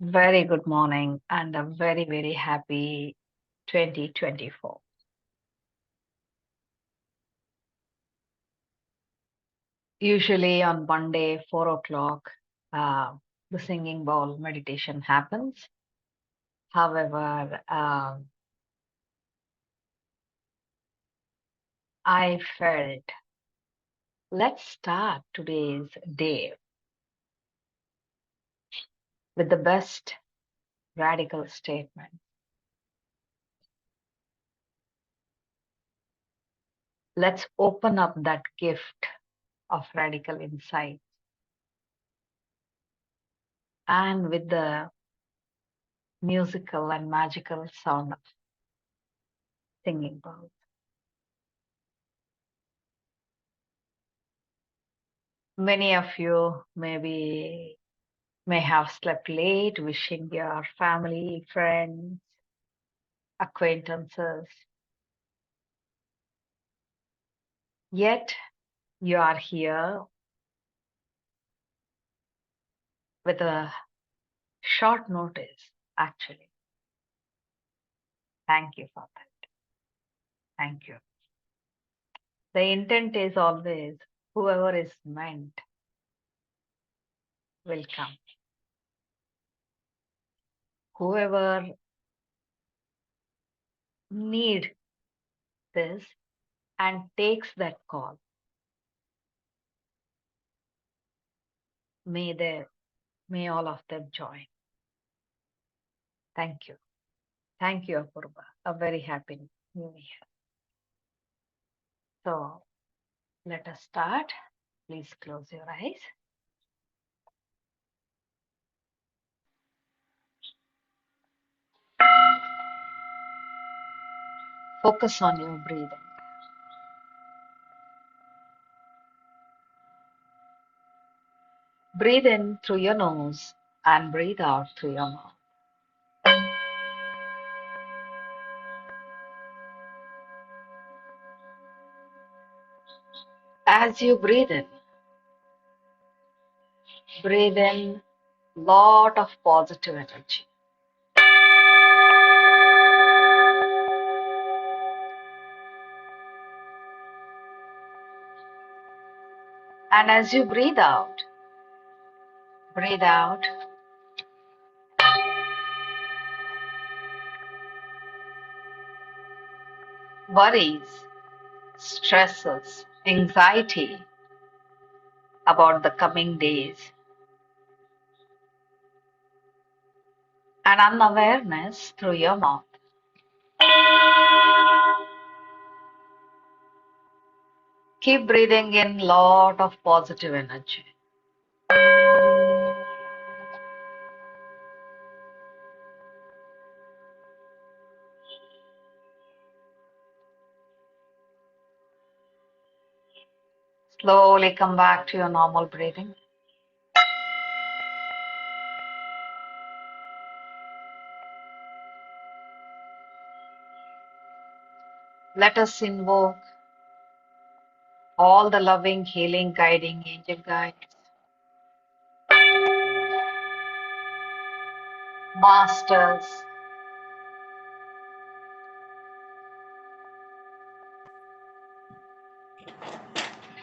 Very good morning and a very, very happy 2024. Usually on Monday, 4 o'clock, uh, the singing bowl meditation happens. However, I felt let's start today's day with the best radical statement. Let's open up that gift of radical insight and with the musical and magical sound of singing bowl. Many of you may have slept late, wishing your family, friends, acquaintances. Yet you are here with a short notice, actually. Thank you for that. Thank you. The intent is always whoever is meant will come. Whoever need this and takes that call, may they may all of them join. Thank you. Thank you, Apurva. A very happy new year. So let us start. Please close your eyes. Focus on your breathing. Breathe in through your nose and breathe out through your mouth. As you breathe in lot of positive energy. And as you breathe out worries, stresses, anxiety about the coming days, and unawareness through your mouth. Keep breathing in lot of positive energy. Slowly come back to your normal breathing. Let us invoke all the loving, healing, guiding angel guides, masters,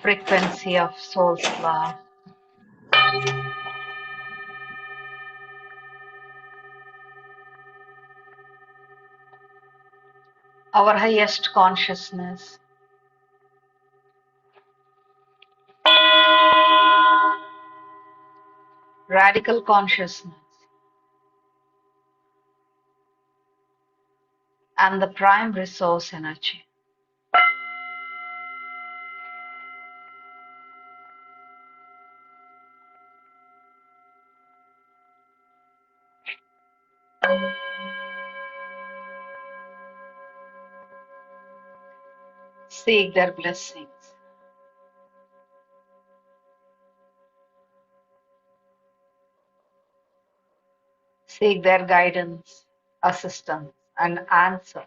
frequency of soul's love, our highest consciousness, radical consciousness, and the prime resource energy. Seek their blessings. Seek their guidance, assistance, and answers.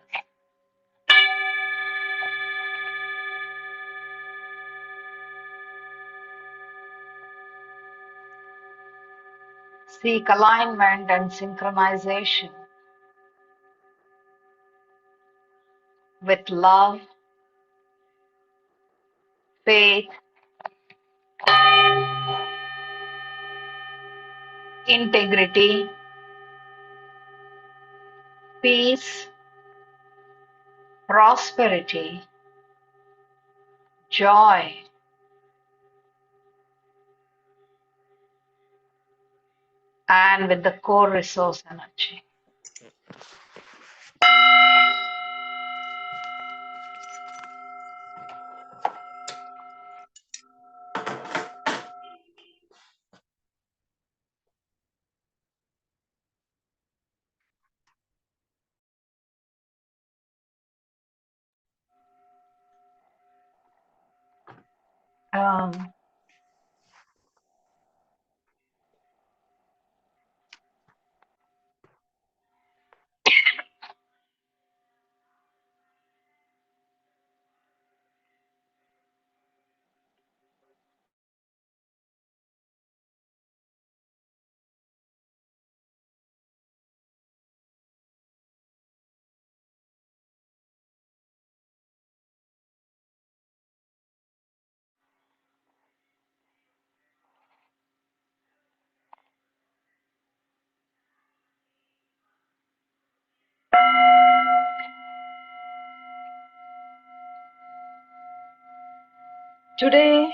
Seek alignment and synchronization with love, faith, integrity, peace, prosperity, joy, and with the core resource energy. Um, Today,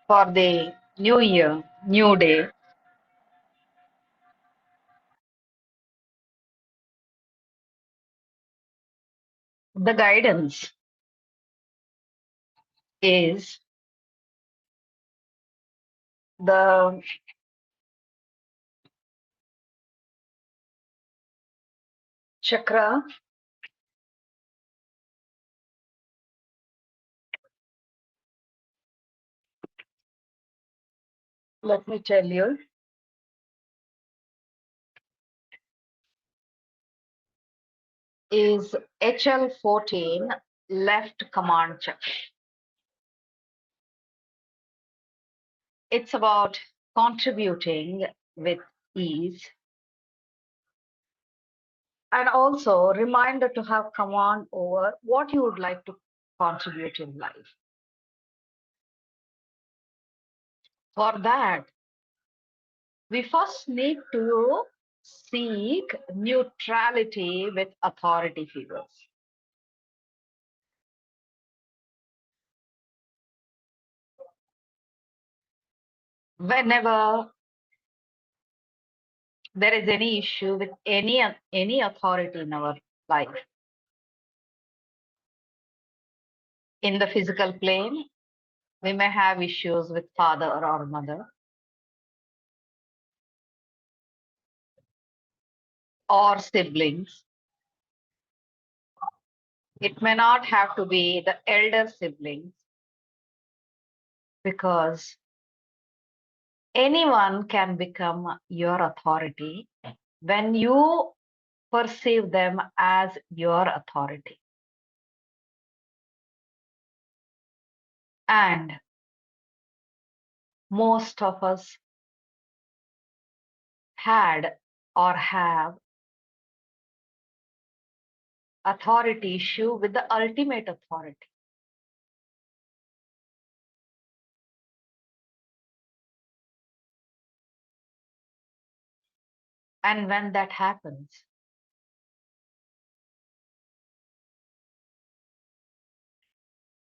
for the new year, new day, the guidance is the chakra. Let me tell you, is HL14 left command chakra. It's about contributing with ease and also reminder to have command over what you would like to contribute in life. For that, we first need to seek neutrality with authority figures. Whenever there is any issue with any authority in our life, in the physical plane, we may have issues with father or mother or siblings. It may not have to be the elder siblings because anyone can become your authority when you perceive them as your authority. And most of us had or have authority issue with the ultimate authority. And when that happens,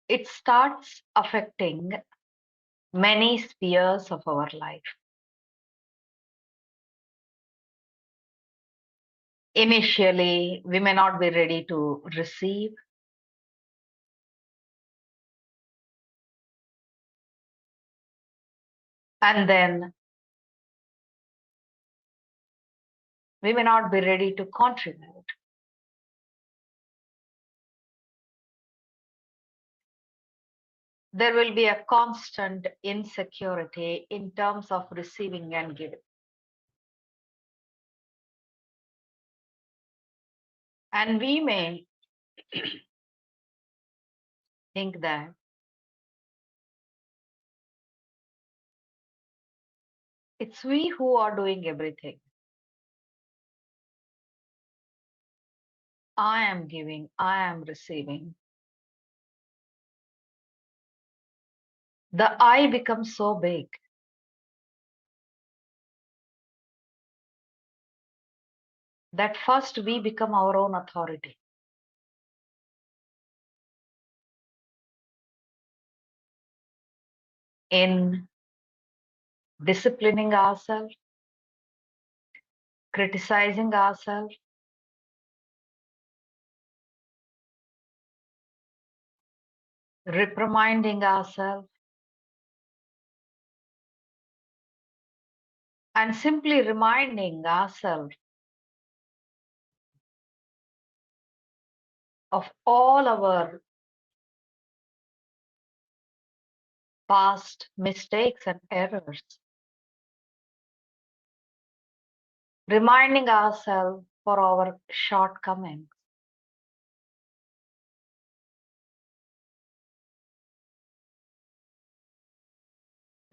it starts affecting many spheres of our life. Initially, we may not be ready to receive, and then we may not be ready to contribute. There will be a constant insecurity in terms of receiving and giving. And we may think that It's we who are doing everything. I am giving, I am receiving. The I becomes so big that first we become our own authority in disciplining ourselves, criticizing ourselves, reprimanding ourselves, and simply reminding ourselves of all our past mistakes and errors, reminding ourselves for our shortcomings,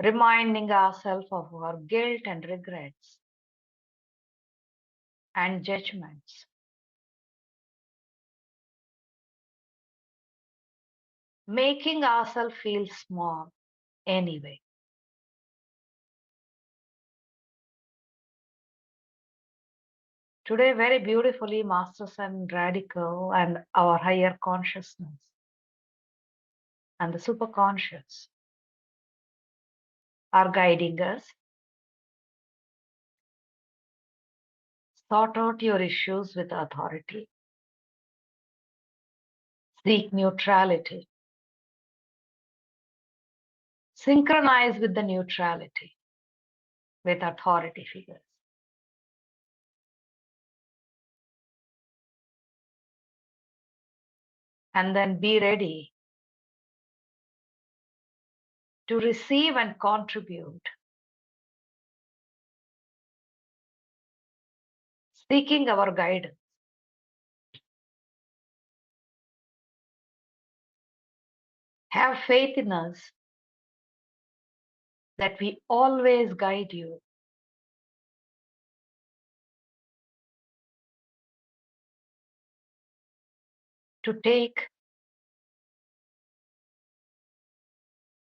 reminding ourselves of our guilt and regrets and judgments, making ourselves feel small anyway. Today, very beautifully, Masters and Radical and our higher consciousness and the superconscious are guiding us. Sort out your issues with authority. Seek neutrality. Synchronize with the neutrality with authority figures. And then be ready to receive and contribute, seeking our guidance. Have faith in us that we always guide you to take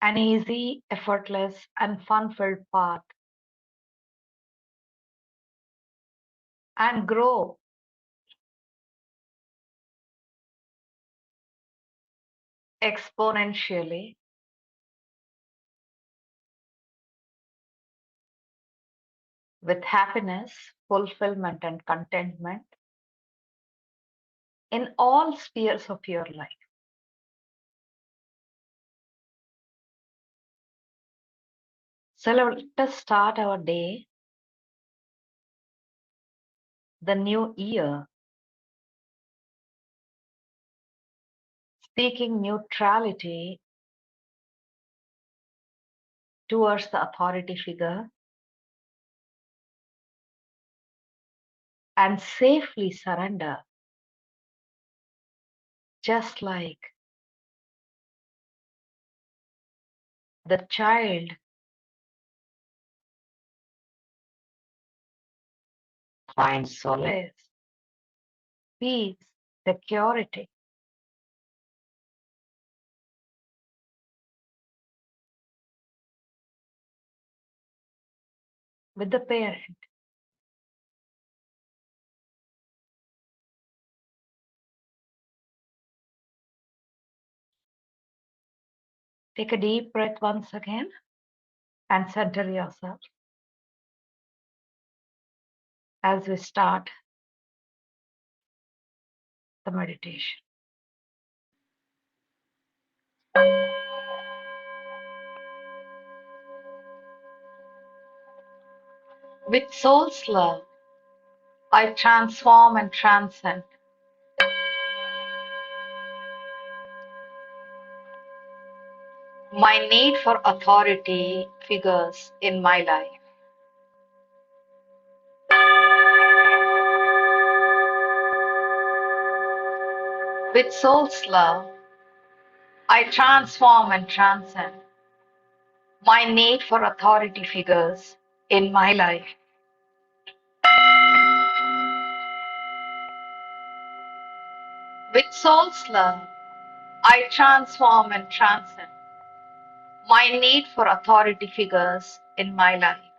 an easy, effortless, and fun-filled path and grow exponentially with happiness, fulfillment, and contentment in all spheres of your life. So let us start our day, the new year, seeking neutrality towards the authority figure and safely surrender, just like the child finds solace, peace, security with the parent. Take a deep breath once again and center yourself as we start the meditation. With soul's love, I transform and transcend my need for authority figures in my life. With soul's love, I transform and transcend my need for authority figures in my life. With soul's love, I transform and transcend my need for authority figures in my life.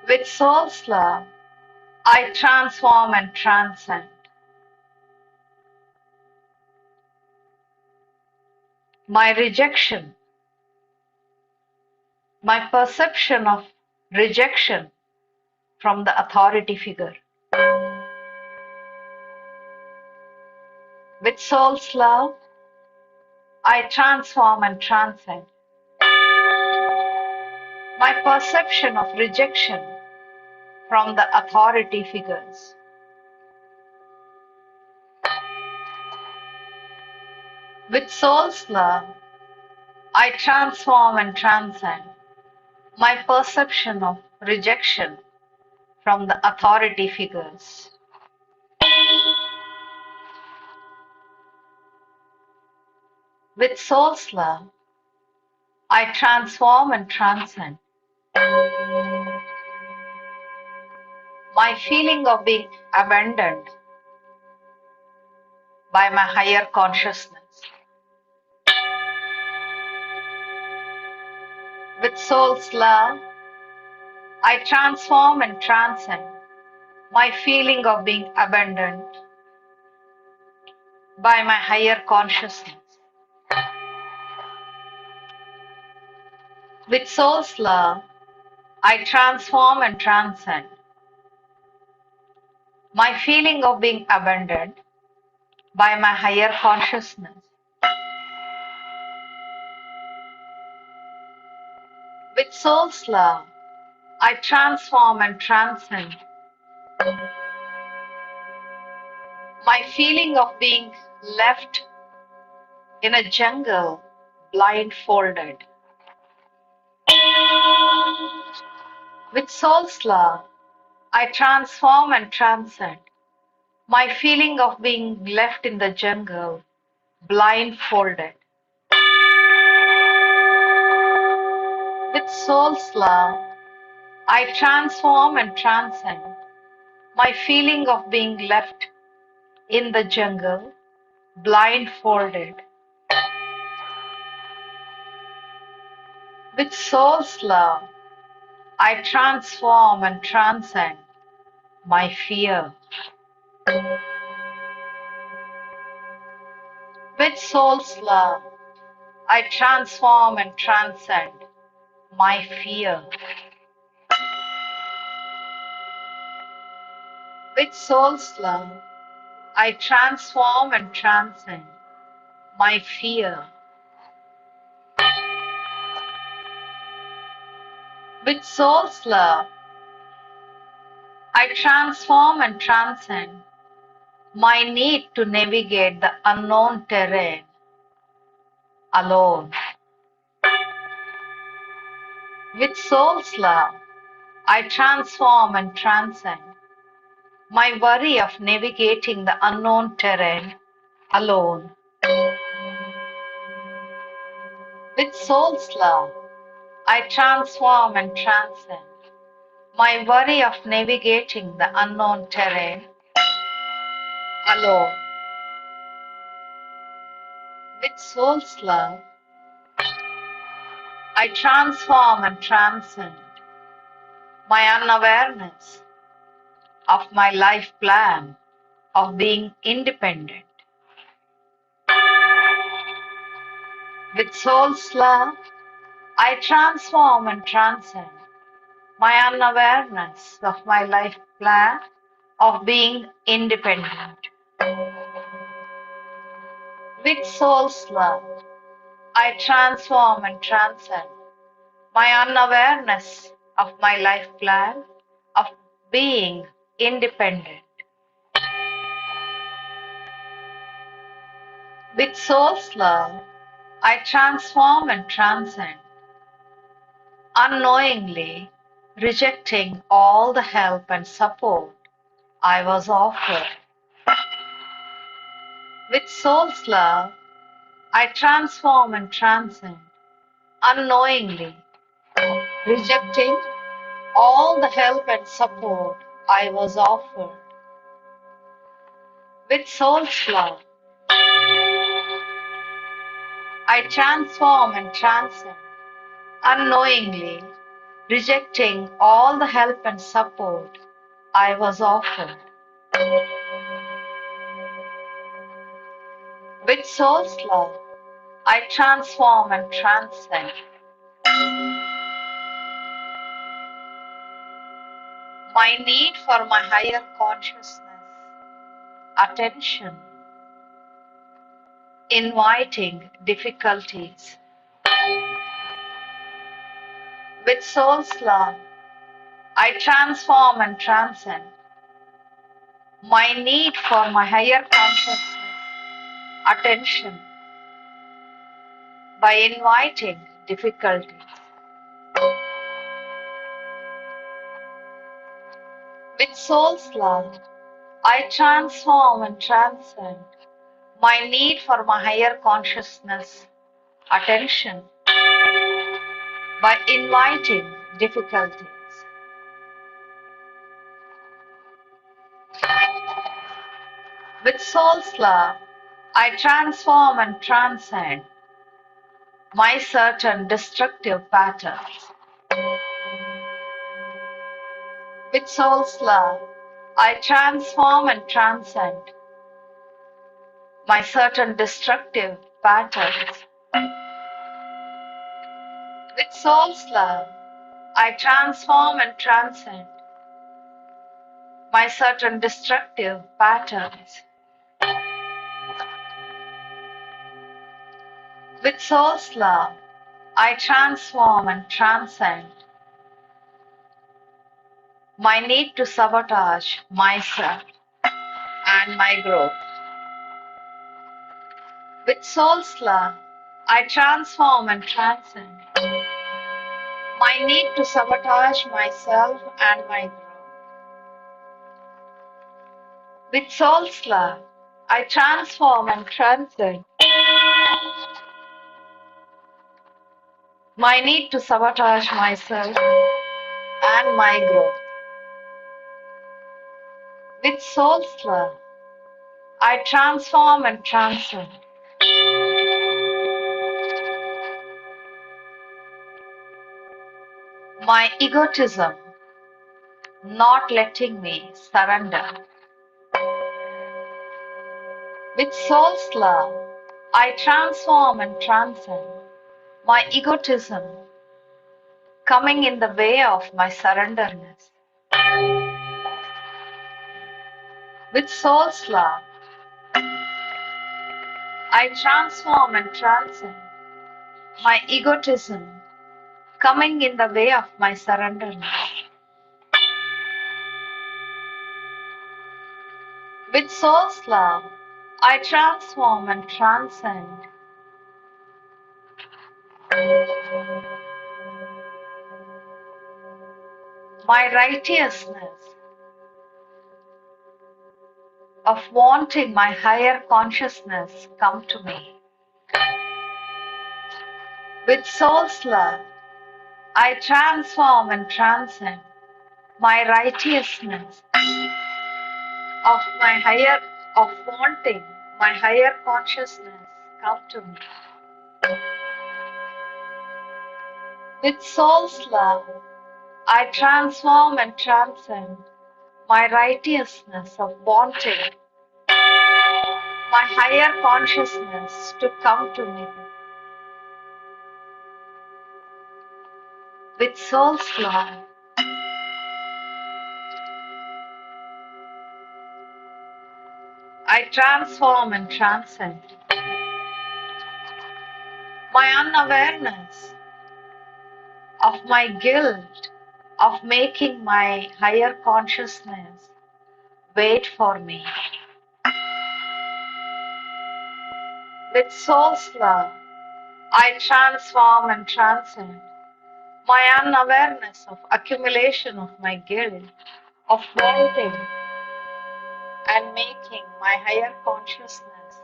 With soul's love, I transform and transcend my rejection, my perception of rejection from the authority figure. With soul's love, I transform and transcend my perception of rejection from the authority figures. With soul's love, I transform and transcend my perception of rejection from the authority figures. With soul's love, I transform and transcend my feeling of being abandoned by my higher consciousness. With soul's love, I transform and transcend my feeling of being abandoned by my higher consciousness. With soul's love, I transform and transcend my feeling of being abandoned by my higher consciousness. With soul's love, I transform and transcend my feeling of being left in a jungle blindfolded. With soul's love, I transform and transcend my feeling of being left in the jungle blindfolded. With soul's love, I transform and transcend my feeling of being left in the jungle blindfolded. With soul's love, I transform and transcend my fear. With soul's love, I transform and transcend my fear. With soul's love, I transform and transcend my fear. With soul's love, I transform and transcend my need to navigate the unknown terrain alone. With soul's love, I transform and transcend my worry of navigating the unknown terrain alone. With soul's love, I transform and transcend my worry of navigating the unknown terrain alone. With soul's love, I transform and transcend my unawareness of my life plan of being independent. With soul's love, I transform and transcend my unawareness of my life plan of being independent. With soul's love, I transform and transcend my unawareness of my life plan of being independent. With soul's love, I transform and transcend, unknowingly rejecting all the help and support I was offered. With soul's love, I transform and transcend unknowingly, rejecting all the help and support I was offered. With soul's love, I transform and transcend unknowingly, rejecting all the help and support I was offered. With soul's love, I transform and transcend my need for my higher consciousness, attention, inviting difficulties. With soul's love, I transform and transcend my need for my higher consciousness, attention, by inviting difficulties. With soul's love, I transform and transcend my need for my higher consciousness, attention, by inviting difficulties. With soul's love, I transform and transcend my certain destructive patterns. With soul's love, I transform and transcend my certain destructive patterns. With soul's love, I transform and transcend my certain destructive patterns. With soul's love, I transform and transcend my need to sabotage myself and my growth. With soul's love, I transform and transcend my need to sabotage myself and my growth. With soul's love, I transform and transcend my need to sabotage myself and my growth. With soul's love, I transform and transcend my egotism, not letting me surrender. With soul's love, I transform and transcend my egotism, coming in the way of my surrenderness. With soul's love, I transform and transcend my egotism, coming in the way of my surrenderness. With soul's love, I transform and transcend my righteousness of wanting my higher consciousness come to me. With soul's love, I transform and transcend my righteousness of wanting my higher consciousness come to me. With soul's love, I transform and transcend my righteousness of wanting my higher consciousness to come to me. With soul's love, I transform and transcend my unawareness of my guilt of making my higher consciousness wait for me. With soul's love, I transform and transcend my unawareness of accumulation of my guilt of wanting and making my higher consciousness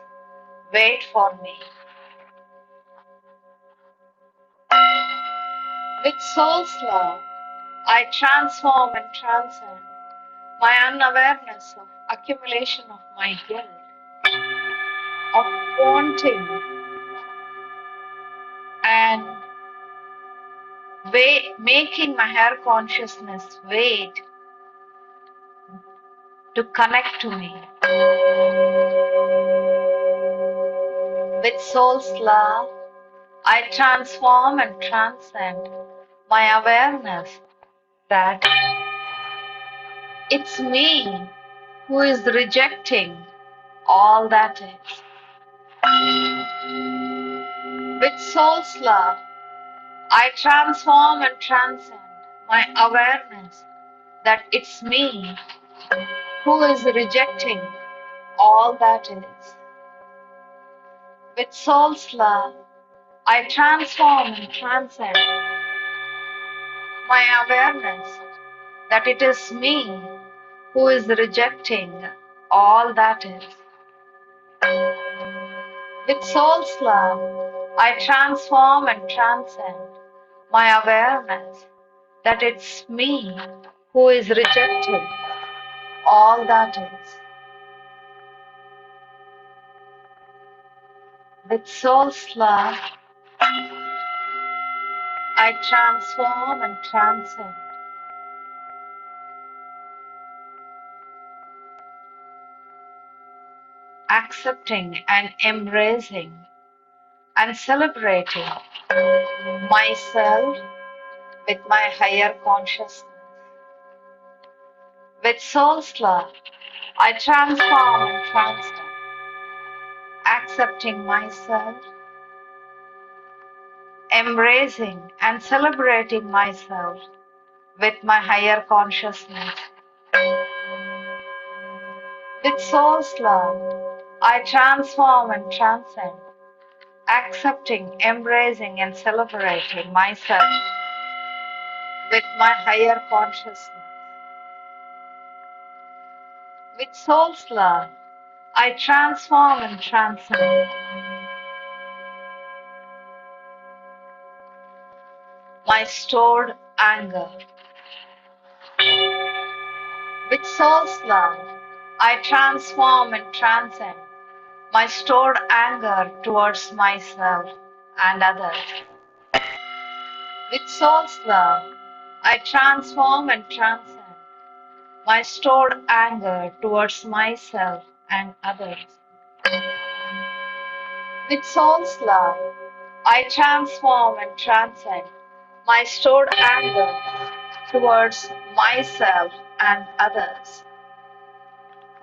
wait for me. With soul's love, I transform and transcend my unawareness of accumulation of my guilt, of wanting and making my higher consciousness wait to connect to me. With soul's love, I transform and transcend my awareness that it's me who is rejecting all that is. With soul's love, I transform and transcend my awareness that it's me who is rejecting all that is. With soul's love, I transform and transcend my awareness that it is me who is rejecting all that is. With soul's love, I transform and transcend my awareness that it's me who is rejecting all that is. With soul's love, I transform and transcend, accepting and embracing and celebrating myself with my higher consciousness. With soul's love, I transform and transcend, accepting myself, embracing and celebrating myself with my higher consciousness. With soul's love, I transform and transcend, accepting, embracing and celebrating myself with my higher consciousness. With soul's love, I transform and transcend my stored anger. With soul's love, I transform and transcend my stored anger towards myself and others. With soul's love, I transform and transcend my stored anger towards myself and others. With soul's love, I transform and transcend my stored anger towards myself and others.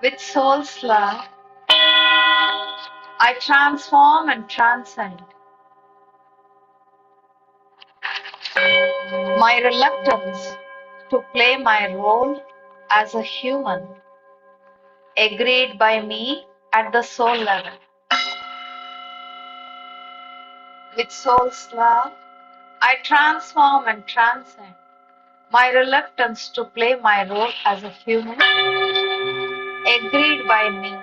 With soul's love, I transform and transcend my reluctance to play my role as a human, agreed by me at the soul level. With soul's love, I transform and transcend my reluctance to play my role as a human, agreed by me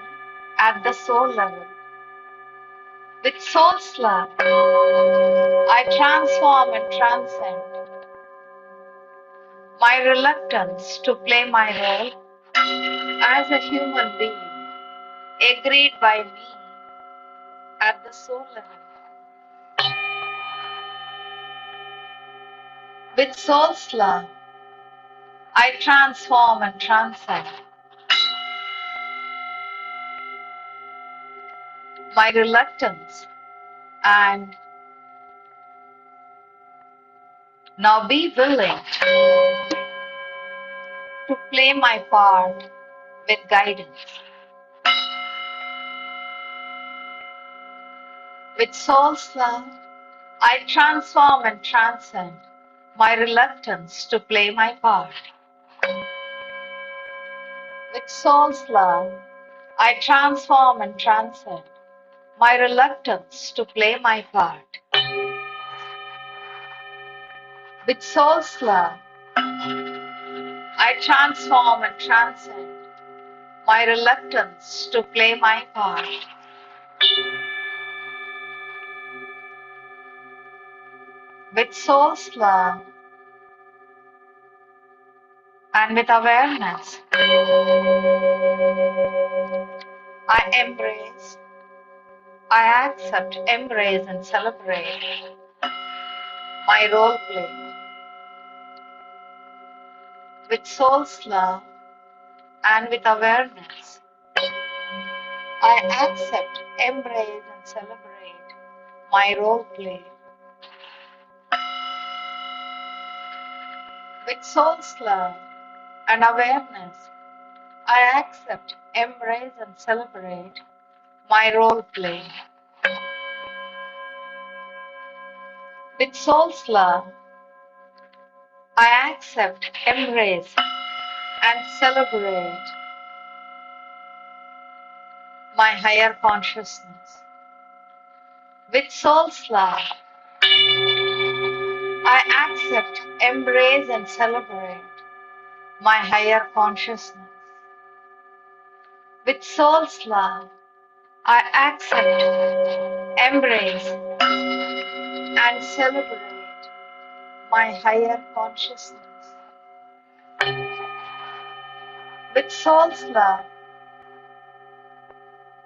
at the soul level. With soul's love, I transform and transcend my reluctance to play my role as a human being, agreed by me at the soul level. With soul's love, I transform and transcend my reluctance and now be willing to play my part with guidance. With soul's love, I transform and transcend my reluctance to play my part. With soul's love, I transform and transcend my reluctance to play my part. With soul's love, I transform and transcend my reluctance to play my part. with soul's love and with awareness. I embrace, I accept, embrace, and celebrate my role play with soul's love and with awareness. I accept, embrace, and celebrate my role play with soul's love and awareness. I accept, embrace, and celebrate my role play with soul's love. I accept, embrace, and celebrate my higher consciousness. With soul's love, I accept, embrace, and celebrate my higher consciousness. With soul's love, I accept, embrace, and celebrate my higher consciousness. With soul's love,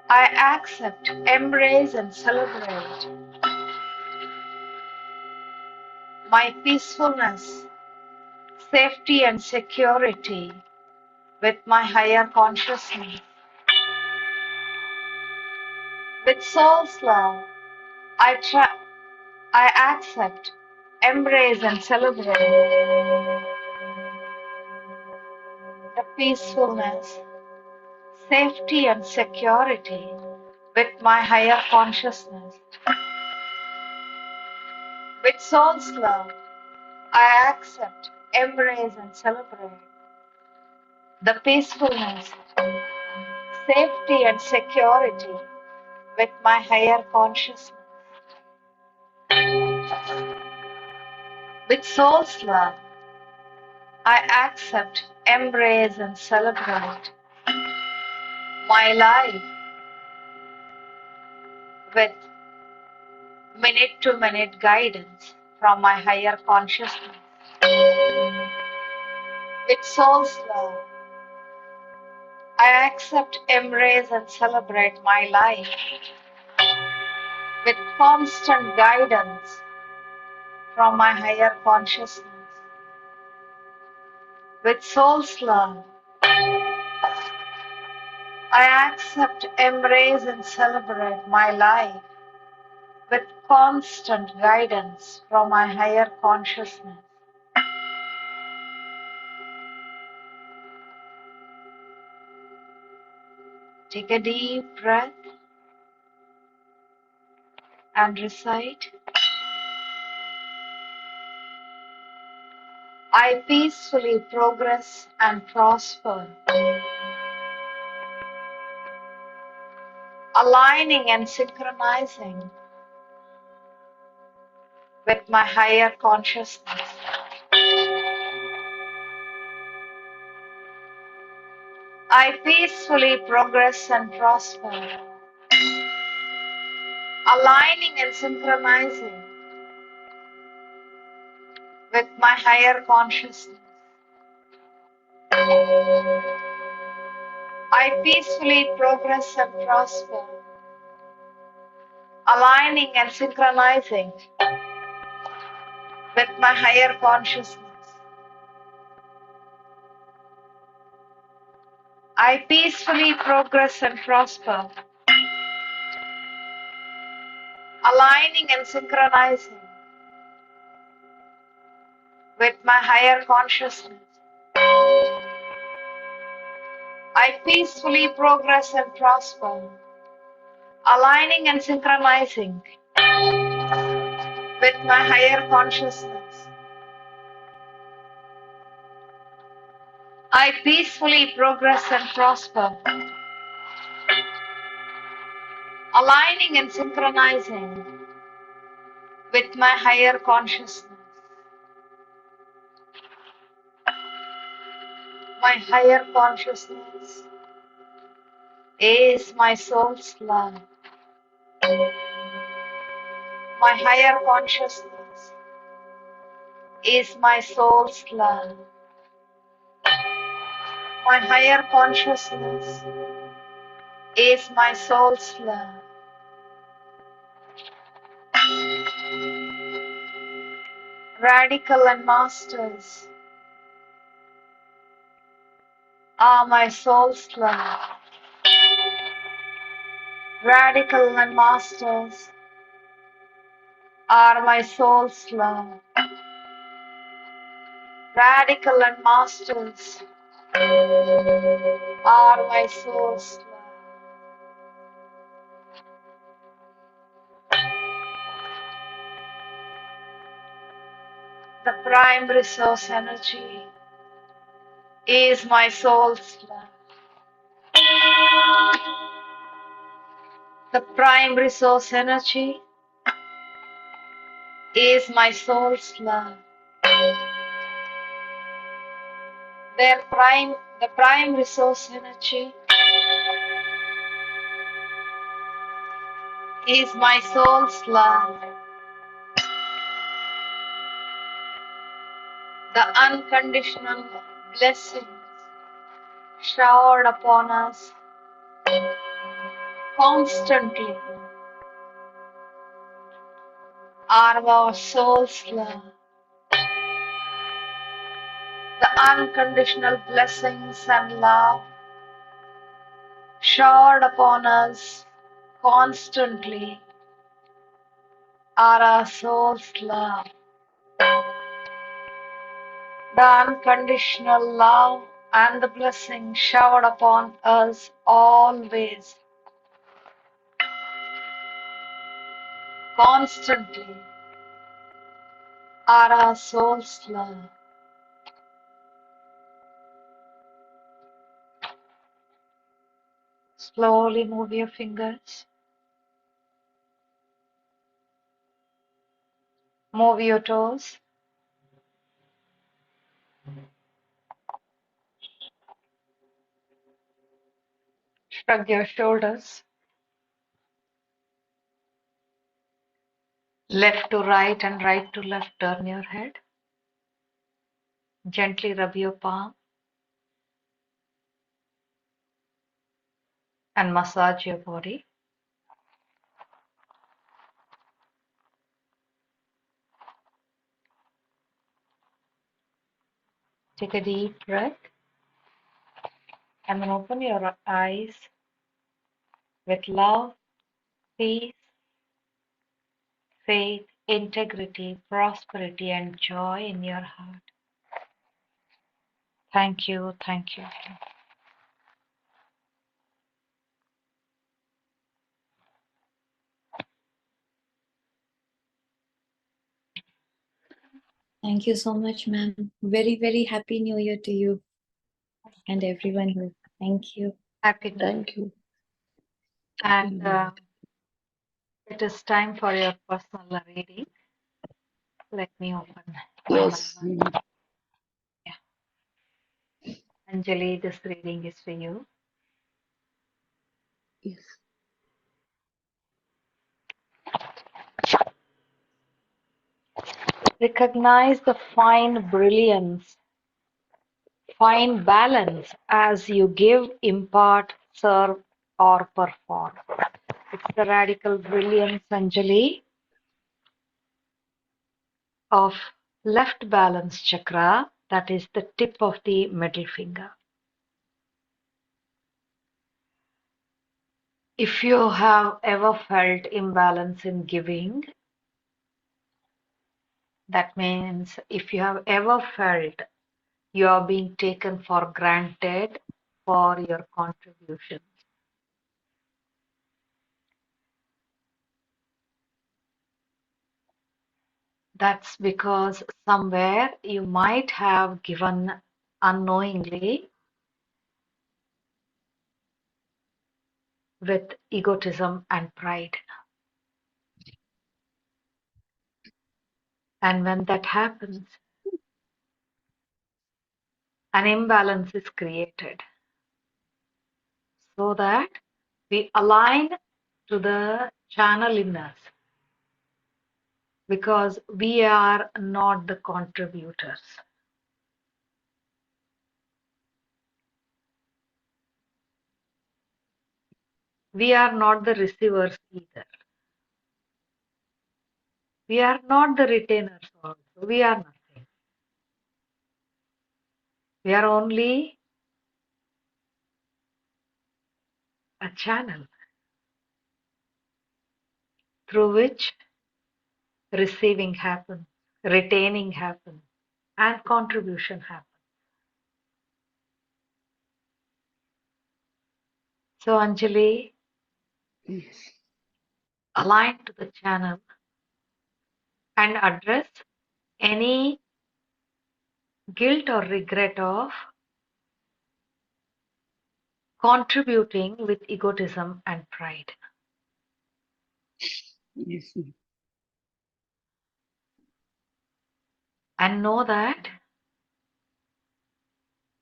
I accept, embrace, and celebrate my peacefulness, safety, and security with my higher consciousness. With soul's love, I accept, embrace, and celebrate the peacefulness, safety, and security with my higher consciousness. With soul's love, I accept, embrace, and celebrate the peacefulness, safety, and security with my higher consciousness. With soul's love, I accept, embrace, and celebrate my life with minute-to-minute guidance from my higher consciousness. With soul's love, I accept, embrace, and celebrate my life with constant guidance from my higher consciousness. With soul's love, I accept, embrace, and celebrate my life with constant guidance from my higher consciousness. Take a deep breath and recite, I peacefully progress and prosper, aligning and synchronizing with my higher consciousness. I peacefully progress and prosper, aligning and synchronizing with my higher consciousness. I peacefully progress and prosper, aligning and synchronizing with my higher consciousness. I peacefully progress and prosper, aligning and synchronizing with my higher consciousness. I peacefully progress and prosper, aligning and synchronizing with my higher consciousness. I peacefully progress and prosper, aligning and synchronizing with my higher consciousness. My higher consciousness is my soul's love. My higher consciousness is my soul's love. My higher consciousness is my soul's love. Radical and masters are my soul's love. Radical and masters are my soul's love. Radical and masters are my soul's love. The prime resource energy is my soul's love. The prime resource energy is my soul's love. The prime resource energy is my soul's love. The unconditional blessings showered upon us constantly are our soul's love. The unconditional blessings and love showered upon us constantly are our soul's love. The unconditional love and the blessing showered upon us always, constantly, are our soul's love. Slowly move your fingers, move your toes, shrug your shoulders, left to right and right to left, turn your head, gently rub your palm and massage your body. Take a deep breath and then open your eyes with love, peace, faith, integrity, prosperity, and joy in your heart. Thank you, thank you. Thank you so much, ma'am. Very, very happy New Year to you and everyone here. Thank you. Happy New Year. Thank you. And it is time for your personal reading. Let me open one Yes. by one. Yeah. Anjali, this reading is for you. Yes. Recognize the fine brilliance, fine balance as you give, impart, serve, or perform. It's the radical brilliance, Anjali, of left balance chakra, that is the tip of the middle finger. If you have ever felt imbalance in giving, that means if you have ever felt you are being taken for granted for your contribution, that's because somewhere you might have given unknowingly with egotism and pride. And when that happens, an imbalance is created so that we align to the channel in us because we are not the contributors. We are not the receivers either. We are not the retainers also. We are nothing. We are only a channel through which receiving happens, retaining happens, and contribution happens. So, Anjali, Yes. align to the channel and address any guilt or regret of contributing with egotism and pride. Yes, ma'am. And know that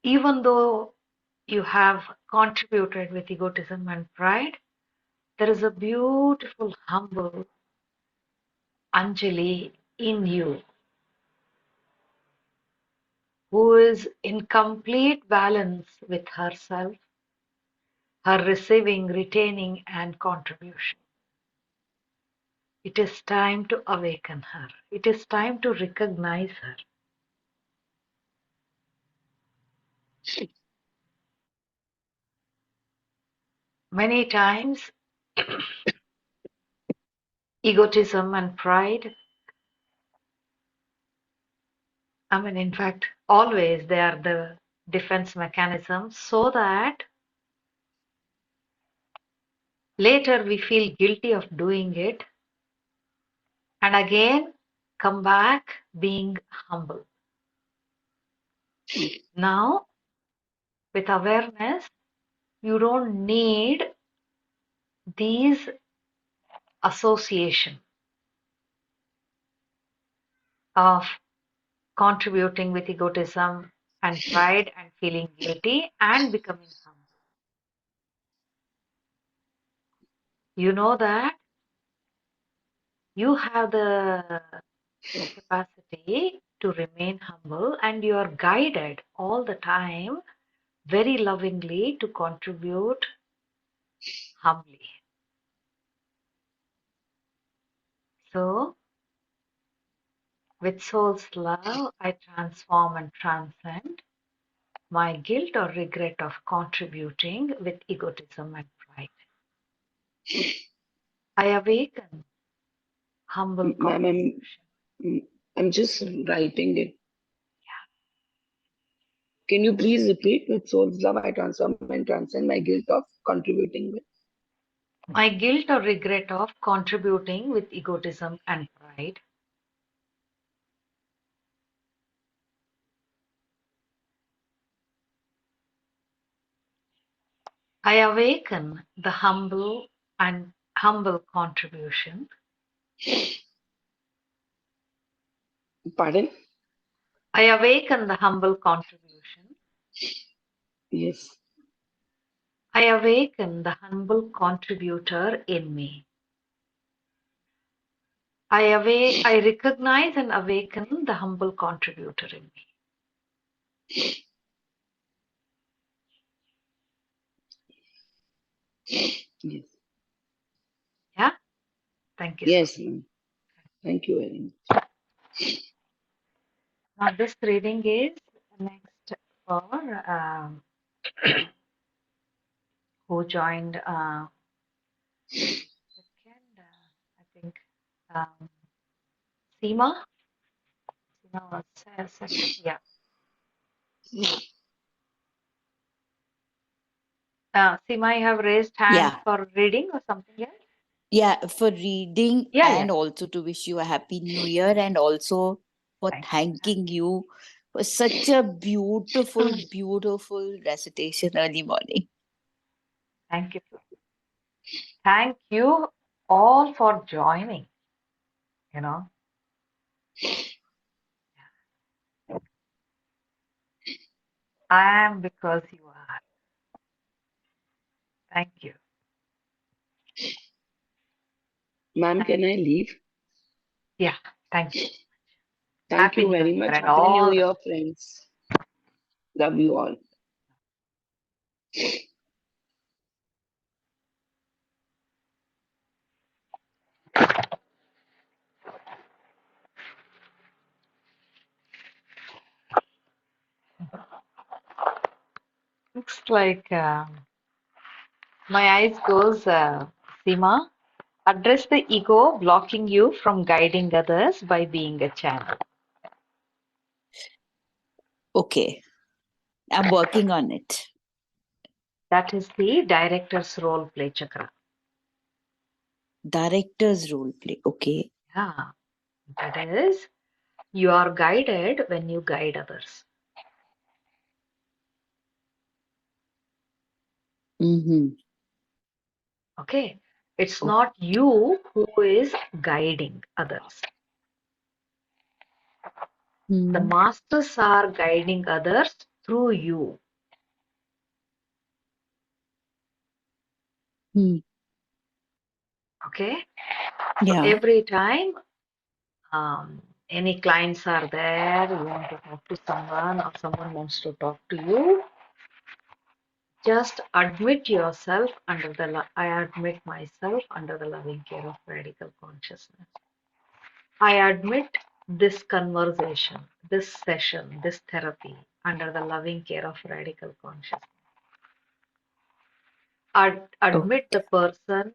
even though you have contributed with egotism and pride, there is a beautiful, humble Anjali in you who is in complete balance with herself, her receiving, retaining, and contribution. It is time to awaken her. It is time to recognize her. Many times, egotism and pride, in fact, always they are the defense mechanisms so that later we feel guilty of doing it and again come back being humble. Now, with awareness, you don't need these association of contributing with egotism and pride and feeling guilty and becoming humble. You know that you have the capacity to remain humble and you are guided all the time very lovingly to contribute humbly. So, with soul's love, I transform and transcend my guilt or regret of contributing with egotism and pride. I awaken humble Ma'am, contribution. I'm just writing it. Can you please repeat? With soul's love, I transform and transcend my guilt of contributing with. My guilt or regret of contributing with egotism and pride. I awaken the humble contribution. Pardon? I awaken the humble contribution. Yes. I awaken the humble contributor in me. I recognize and awaken the humble contributor in me. Yes. Yeah? Thank you so much. Yes, ma'am. Thank you very much. Now this reading is next for who joined second, I think um, Seema. Seema was second. Yeah. Seema, you have raised hand Yeah, for reading or something else? yeah, for reading Yeah, yeah. and also to wish you a happy new year and also for Thank thanking you for such a beautiful, beautiful recitation early morning. Thank you. Thank you all for joining. You know, I am because you are. Thank you. Ma'am, Thank can I leave? Yeah, thank you. Thank Happy you New very Year much. and Happy New all the Year, friends. Love you all. looks like my eyes goes, Seema. Address the ego blocking you from guiding others by being a channel. Okay, I'm working on it. That is the director's role play chakra. Director's role play. Okay. Yeah, that is, you are guided when you guide others. Mm-hmm. Okay, it's not you who is guiding others. The Mm-hmm. masters are guiding others through you. Okay, so Yeah. every time any clients are there, you want to talk to someone or someone wants to talk to you, just admit yourself under the I admit myself under the loving care of radical consciousness. I admit this conversation, this session, this therapy under the loving care of radical consciousness. Oh, Admit the person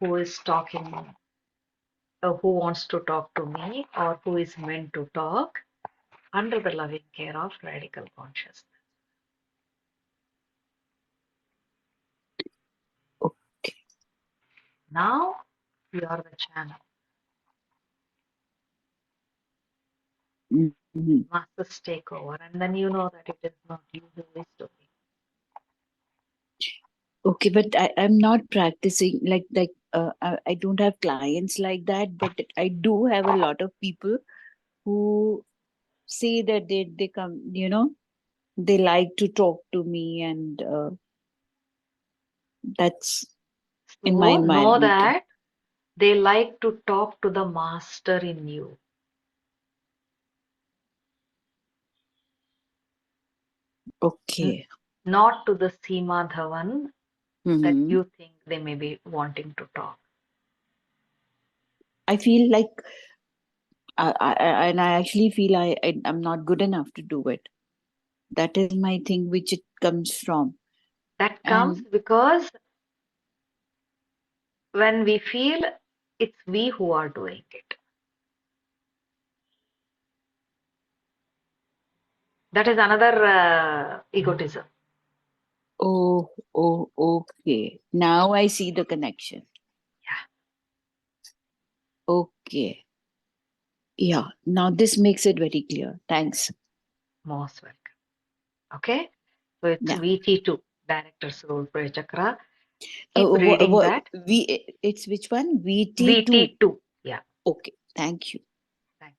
who is talking, who wants to talk to me or who is meant to talk under the loving care of radical consciousness. okay. Now you are the channel. Mm-hmm. Masters take over, and then you know that it is not you who is doing. Okay, but I'm not practicing I don't have clients like that, but I do have a lot of people who say that they come, they like to talk to me, and that's in my So know environment too. that they like to talk to the master in you. Okay. Not to the Seema Dhawan that Mm-hmm. you think they may be wanting to talk. I feel like and I actually feel I'm not good enough to do it. That is my thing, which it comes from. That comes And because when we feel it's we who are doing it. That is another egotism. okay. Now I see the connection. Yeah, Okay. Yeah. Now this makes it very clear. Thanks. most welcome. Okay, so it's Yeah. VT2, Director's Role Play Chakra. Keep reading What, that. it's which one? VT2. VT2. Yeah, Okay. Thank you. thank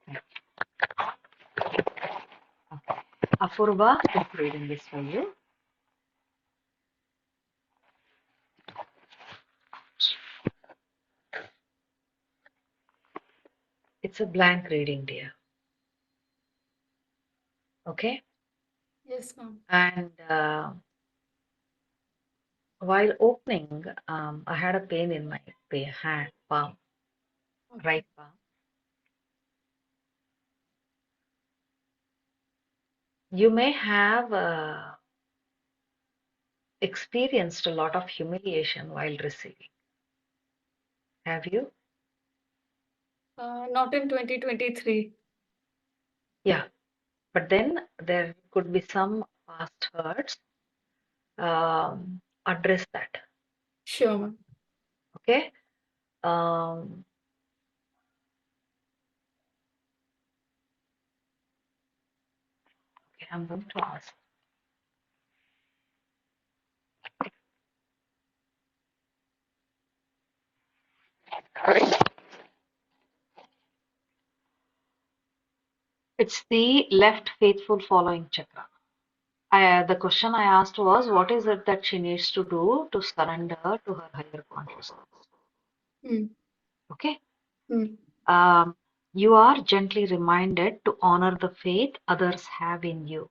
you. Apurva, keep reading this for you. It's a blank reading, dear. Okay, Yes, ma'am. and while opening, I had a pain in my hand, palm, right palm. You may have experienced a lot of humiliation while receiving. Have you? Not in 2023. Yeah, but then there could be some past hurts. Address that. Sure, ma'am. Okay. Um, okay, I'm going to ask. It's the left faithful following chakra. The question I asked was, what is it that she needs to do to surrender to her higher consciousness? Hmm. Okay. Hmm. You are gently reminded to honor the faith others have in you.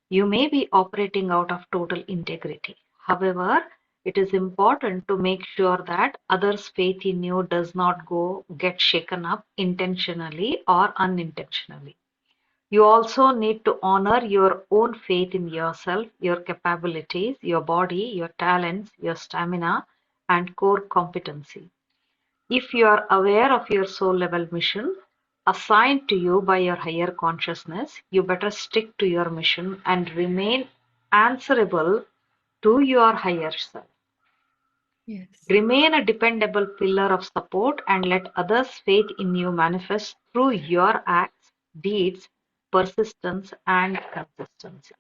You may be operating out of total integrity. However, it is important to make sure that others' faith in you does not get shaken up intentionally or unintentionally. You also need to honor your own faith in yourself, your capabilities, your body, your talents, your stamina, and core competency. If you are aware of your soul level mission assigned to you by your higher consciousness, you better stick to your mission and remain answerable to your higher self. Yes. Remain a dependable pillar of support and let others' faith in you manifest through your acts, deeds, persistence, and consistency.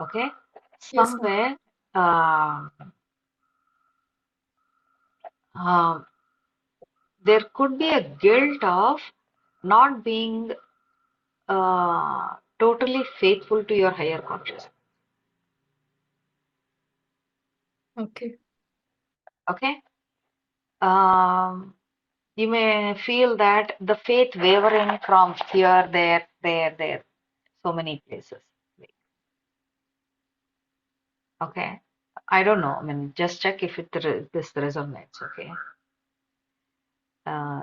Okay? Yes, ma'am. Somewhere, uh, uh, there could be a guilt of not being totally faithful to your higher consciousness. Okay. Okay? Um, you may feel that the faith wavering from here, there, so many places. Okay? I don't know. I mean, just check if this resonates. Okay?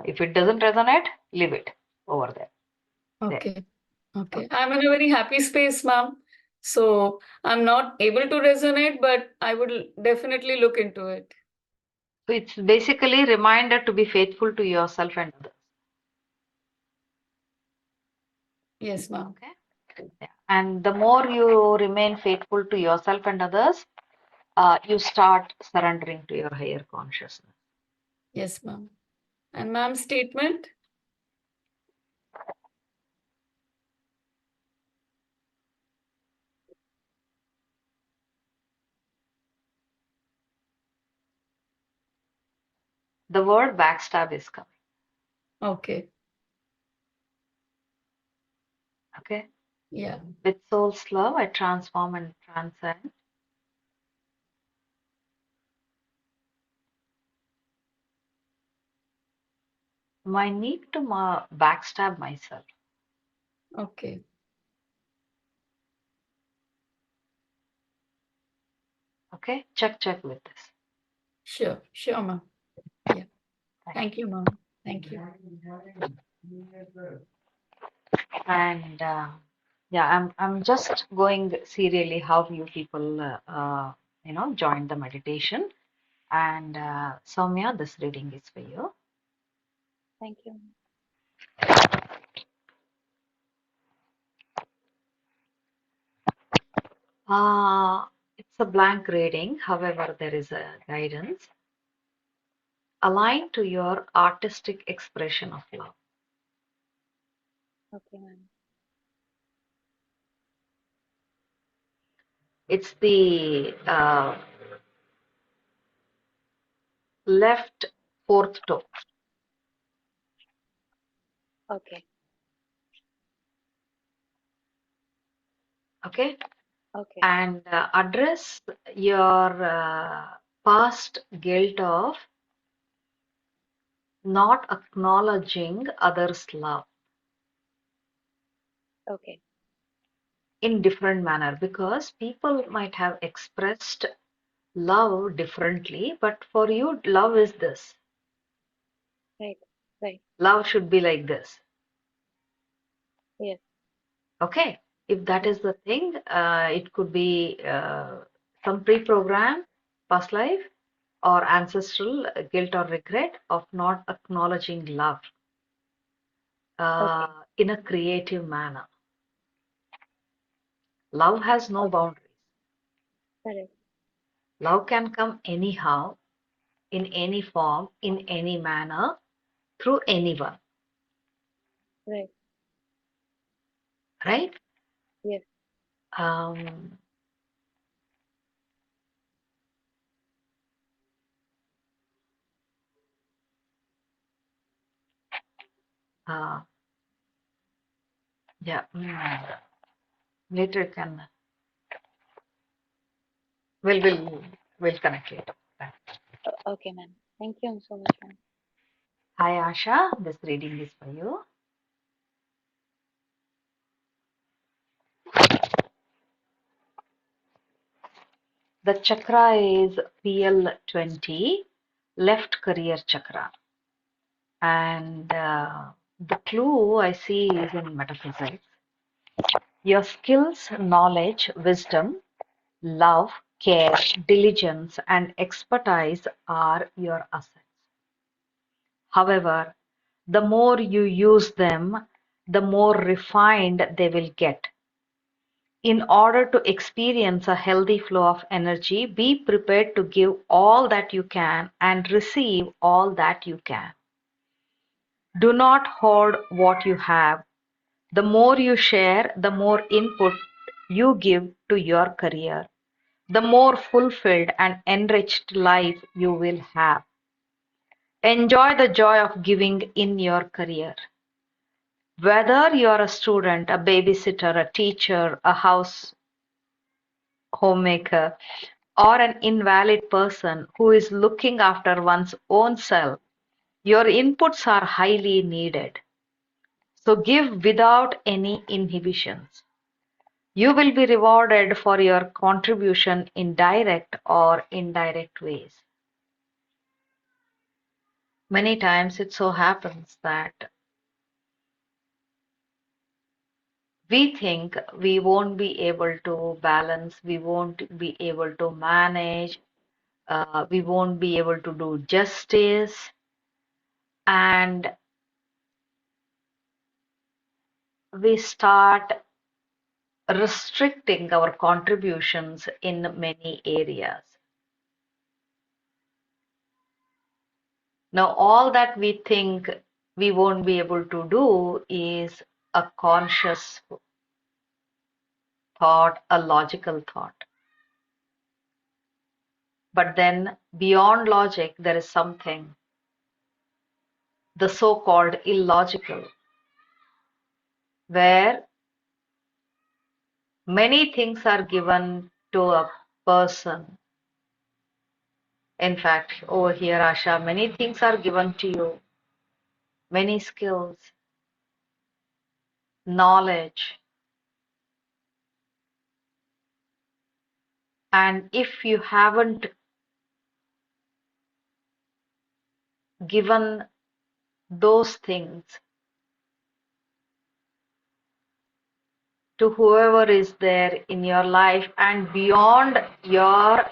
If it doesn't resonate, leave it over there. There. Okay. Okay. I'm in a very happy space, ma'am. So I'm not able to resonate, but I would definitely look into it. So it's basically a reminder to be faithful to yourself and others. Yes, ma'am. Okay? Yeah. And the more you remain faithful to yourself and others, you start surrendering to your higher consciousness. Yes, ma'am. And ma'am's statement? The word backstab is coming. Okay. Okay? Yeah. With soul's love, I transform and transcend. My need to backstab myself. Okay. Okay? Check with this. Sure. Sure, ma'am. Yeah. Thank you, ma'am. Thank you. And yeah, I'm just going serially how you people join the meditation. And Soumya, this reading is for you. Thank you. It's a blank reading, however, there is a guidance. Align to your artistic expression of love. Okay, ma'am. It's the left fourth toe. Okay. Okay? Okay. And address your past guilt of not acknowledging others' love Okay. in different manner, because people might have expressed love differently, but for you, love is this. Right. Right. Love should be like this. Yes. Okay? If that is the thing, it could be some pre-programmed past life or ancestral guilt or regret of not acknowledging love Okay. in a creative manner. Love has no Okay. boundaries. Correct. Love can come anyhow, in any form, in any manner, through anyone, Right. right? Yes. Um, uh, yeah, later can we'll connect later. Okay, ma'am. Thank you so much, ma'am. Hi, Asha. This reading is for you. The chakra is PL20, left career chakra. And the clue I see is in metaphysics. Your skills, knowledge, wisdom, love, care, diligence, and expertise are your assets. However, the more you use them, the more refined they will get. In order to experience a healthy flow of energy, be prepared to give all that you can and receive all that you can. Do not hoard what you have. The more you share, the more input you give to your career, the more fulfilled and enriched life you will have. Enjoy the joy of giving in your career. Whether you're a student, a babysitter, a teacher, a house homemaker, or an invalid person who is looking after one's own self, your inputs are highly needed. So give without any inhibitions. You will be rewarded for your contribution in direct or indirect ways. Many times it so happens that we think we won't be able to balance, we won't be able to manage, we won't be able to do justice, and we start restricting our contributions in many areas. Now, all that we think we won't be able to do is a conscious thought, a logical thought. But then, beyond logic, there is something, the so called illogical, where many things are given to a person. In fact, over here, Asha, many things are given to you, many skills, knowledge. And if you haven't given those things to whoever is there in your life and beyond your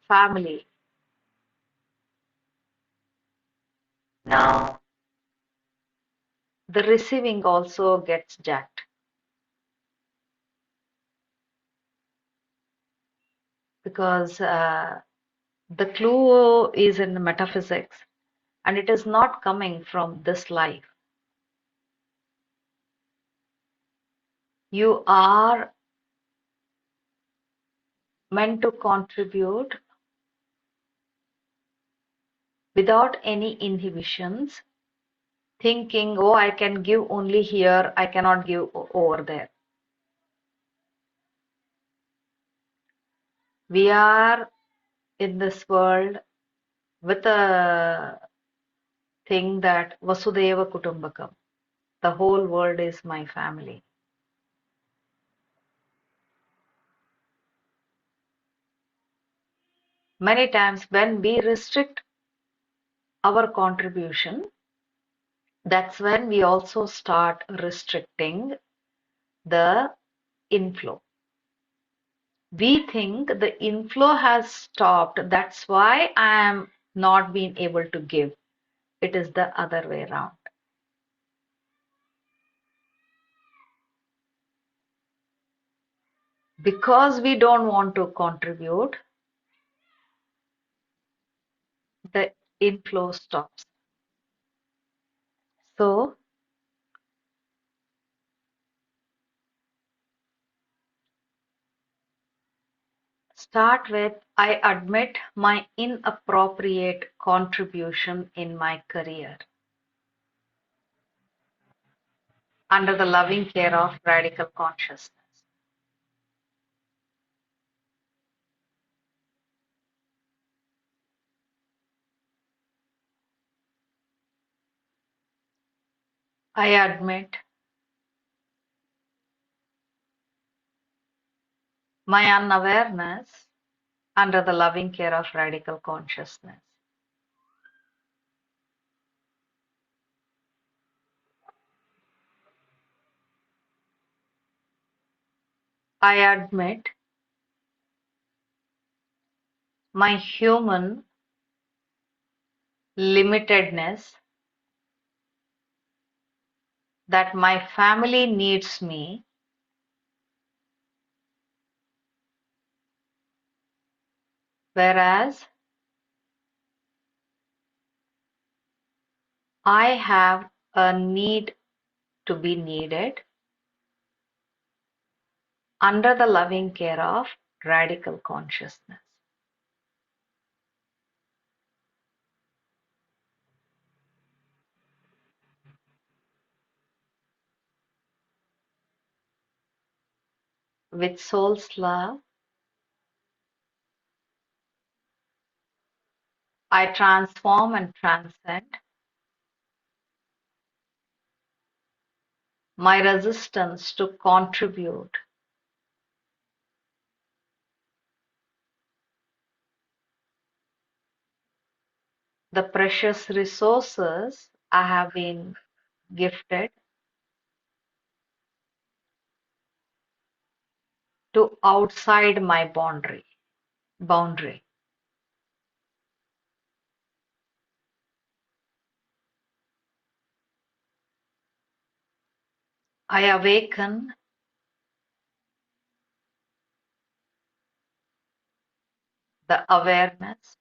family, now the receiving also gets jacked. Because the clue is in the metaphysics and it is not coming from this life. You are meant to contribute without any inhibitions, thinking, oh, I can give only here, I cannot give over there. We are in this world with a thing that Vasudeva Kutumbakam, the whole world is my family. Many times when we restrict our contribution, that's when we also start restricting the inflow. We think the inflow has stopped, that's why I am not being able to give. It is the other way around. Because we don't want to contribute, the inflow stops. So start with, I admit my inappropriate contribution in my career under the loving care of radical consciousness. I admit my unawareness under the loving care of radical consciousness. I admit my human limitedness, that my family needs me, whereas I have a need to be needed under the loving care of radical consciousness. With soul's love, I transform and transcend my resistance to contribute the precious resources I have been gifted to outside my boundary. I awaken the awareness.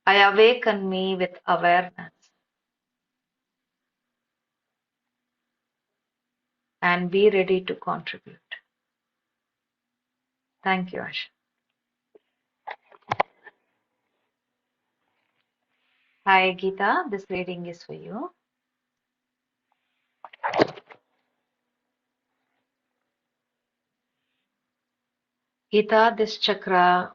I awaken me with awareness and be ready to contribute. Thank you, Asha. Hi, Geeta. This reading is for you. Geeta, this chakra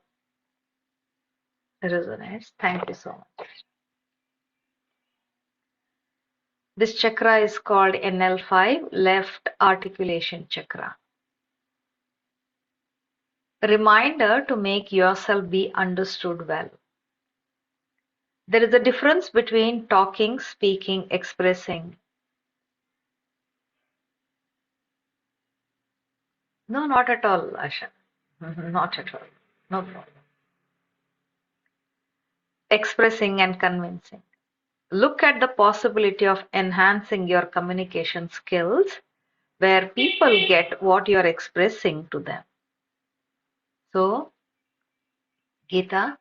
resonates. Thank you so much. This chakra is called NL5, left articulation chakra. Reminder to make yourself be understood well. There is a difference between talking, speaking, expressing. No, not at all, Asha. Not at all. No problem. Expressing and convincing. Look at the possibility of enhancing your communication skills where people get what you're expressing to them. So, Geeta,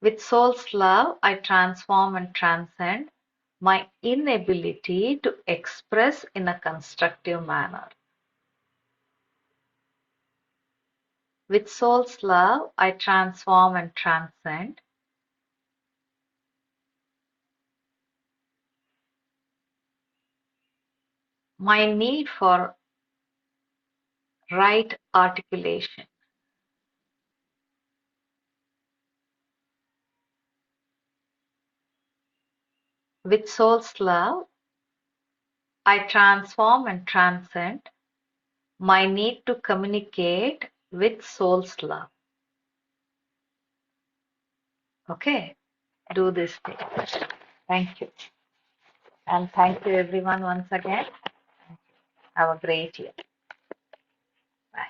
with soul's love, I transform and transcend my inability to express in a constructive manner. With soul's love, I transform and transcend my need for right articulation. With soul's love, I transform and transcend my need to communicate with soul's love. Okay, do this thing. Thank you. And thank you everyone once again. Have a great year. Bye.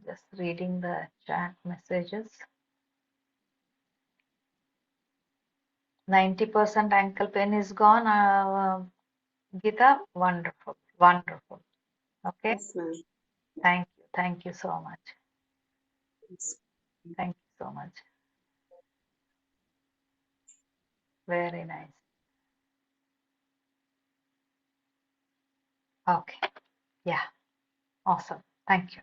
Just reading the chat messages. 90% ankle pain is gone. Geeta, wonderful, wonderful. Okay, Yes, ma'am. thank you. Thank you so much. Yes. Thank you so much. Very nice. Okay, yeah, awesome. Thank you.